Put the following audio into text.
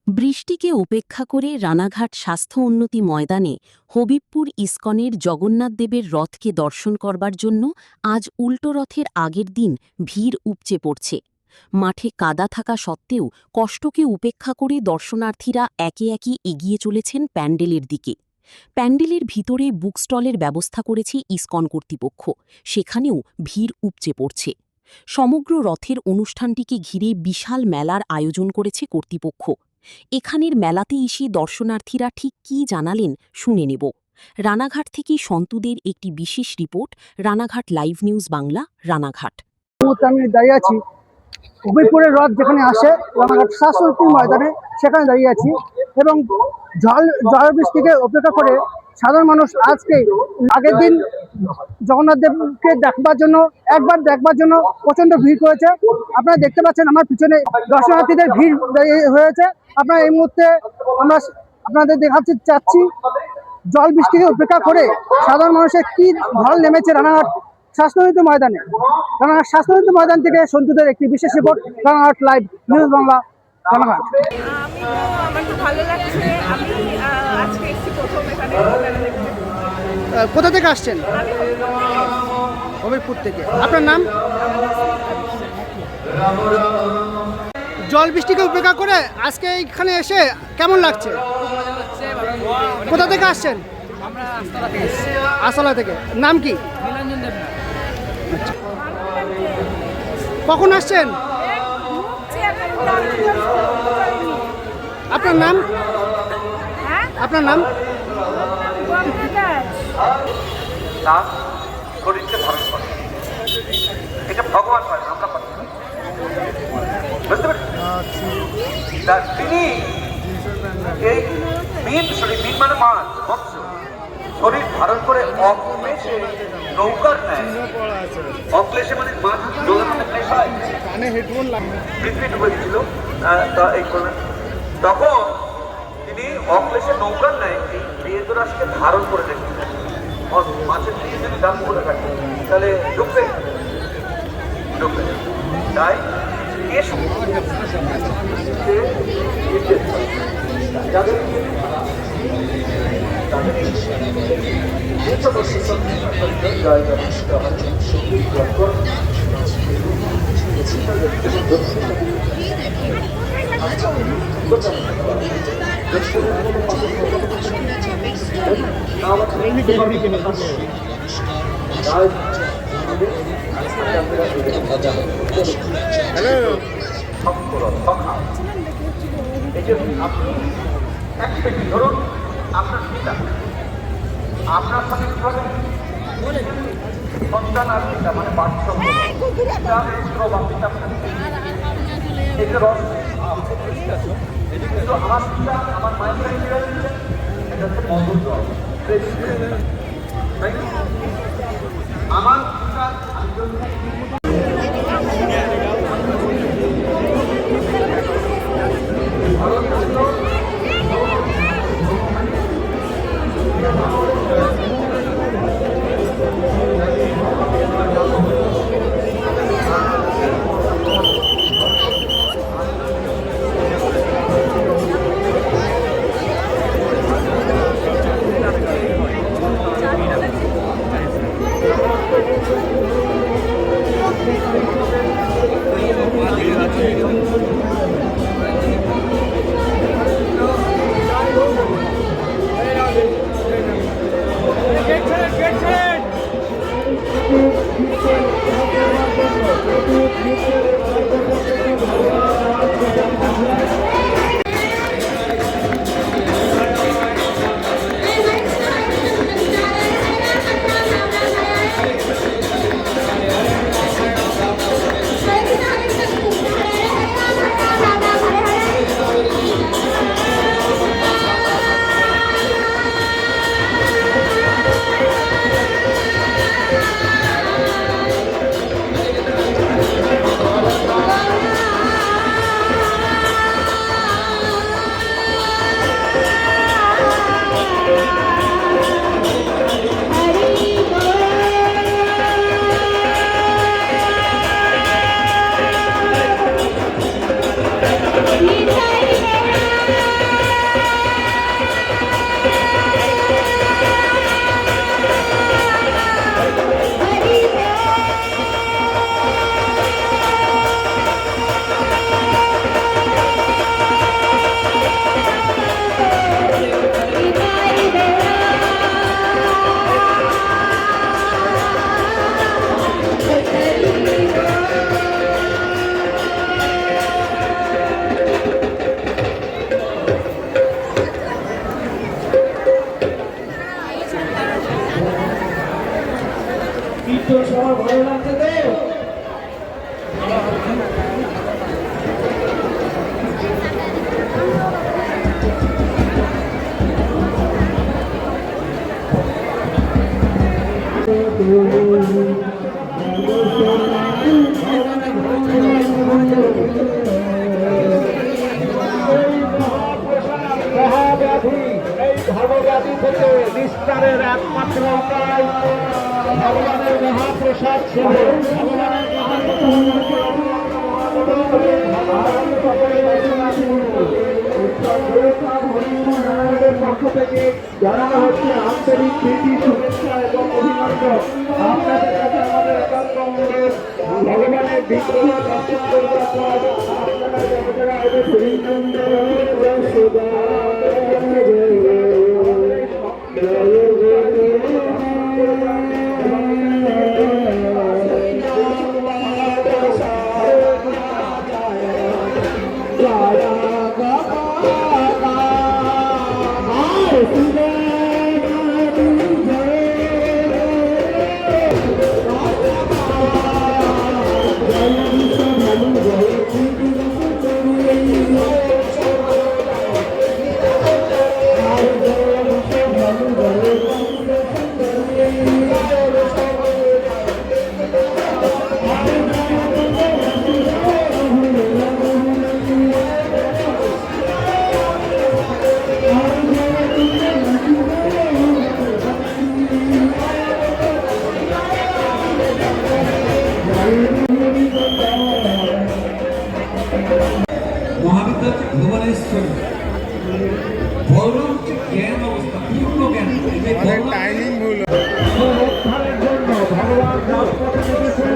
বৃষ্টিকে উপেক্ষা করে রানাঘাট স্বাস্থ্য উন্নতি ময়দানে হবিবপুর ইস্কনের জগন্নাথদেবের রথকে দর্শন করবার জন্য আজ উল্টো রথের আগের দিন ভিড় উপচে পড়ছে। মাঠে কাদা থাকা সত্ত্বেও কষ্টকে উপেক্ষা করে দর্শনার্থীরা একে একে এগিয়ে চলেছেন প্যান্ডেলের দিকে। প্যান্ডেলের ভিতরে বুকস্টলের ব্যবস্থা করেছে ইস্কন কর্তৃপক্ষ, সেখানেও ভিড় উপচে পড়ছে। সমগ্র রথের অনুষ্ঠানটিকে ঘিরে বিশাল মেলার আয়োজন করেছে কর্তৃপক্ষ। এখানের মেলাতে এসে দর্শনার্থীরা ঠিক কী জানালেন শুনে নেব। রানাঘাট থেকে সন্তুদের একটি বিশেষ report, Ranaghat live news Bangla, Ranaghat. আমি দাঁড়িয়ে আছি হবিবপুরের রথ যেখানে আসে রানাঘাট স্বাস্থ্য ময়দানে, সেখানে দাঁড়িয়ে আছি এবং ঝড় বৃষ্টিকে উপেক্ষা করে সাধারণ মানুষ আজকে আগের দিন জগন্নাথ দেবকে একবার দেখবার জন্য প্রচন্ড ভিড় করেছে। আপনারা দেখতে পাচ্ছেন আমার পিছনে দর্শনার্থীদের ভিড় হয়েছে। আপনারা এই মুহূর্তে আমরা আপনাদের দেখাতে চাচ্ছি জল বৃষ্টিকে উপেক্ষা করে সাধারণ মানুষের কি ঢল নেমেছে রানাঘাট স্বাস্থ্য ময়দানে। রানাঘাট স্বাস্থ্য ময়দান থেকে সন্তুদের একটি বিশেষ report, Ranaghat live news Bangla, Ranaghat. আমার খুব ভালো লাগছে। আমি আজকে এসেছি প্রথম এখানে। কোথা থেকে আসছেন? হবিবপুর থেকে। আপনার নাম? জল বৃষ্টিকে উপেক্ষা করে আজকে এখানে এসে কেমন লাগছে? কোথা থেকে আসছেন? আসলা থেকে। নাম কি? কখন আসছেন? আপনার নাম? আপনার নাম? তার শরীরকে ধারণ করে, এটা ভগবান পারে, আমরা পারি না। বুঝতে পারছি? তিনি এই মীন শরীর, মীন মানে মাছ, মৎস্য শরীর ধারণ করে অক্লেশে নৌকার নেয়। অক্লেশে মানে মাছ জলের মধ্যে ক্লেশ হয়, পৃথিবী ডুবে গেছিল, তখন তিনি অক্লেশে নৌকার নেয় এই বেদরাশকে ধারণ করে রেখেছিলেন। মাছের দিকে যদি দাম করে থাকে তাহলে ডুববে, তাই ধরুন আপনার পিতা, আপনার সাথে সন্তান আর পিতা মানে বাচ্চা আমার পিতা আমার মায়ের এটা হচ্ছে মধুর জল। আমার ধর্মব্যাধি থেকে নিস্তারের একমাত্র উপায় ভগবানের মহাপ্রসাদ ছিল। ভগবানের পক্ষ থেকে জানানো হচ্ছে আন্তরিক প্রীতি, শুভেচ্ছা এবং অভিনন্দন। আপনাদের কাছে আমাদের একান্ত অনুরোধ, ভগবানের বিগ্রহ দর্শন করবার পর আপনারা দেবতারা এদের শ্রীনন্দ মহাবিদ্যা হচ্ছে ভুবনেশ্বরী, বড় হচ্ছে জ্ঞান অবস্থা, পূর্ণ জ্ঞান। টাইমিং ভুল উদ্ধারের জন্য ভগবান রাজপথে নেমেছেন।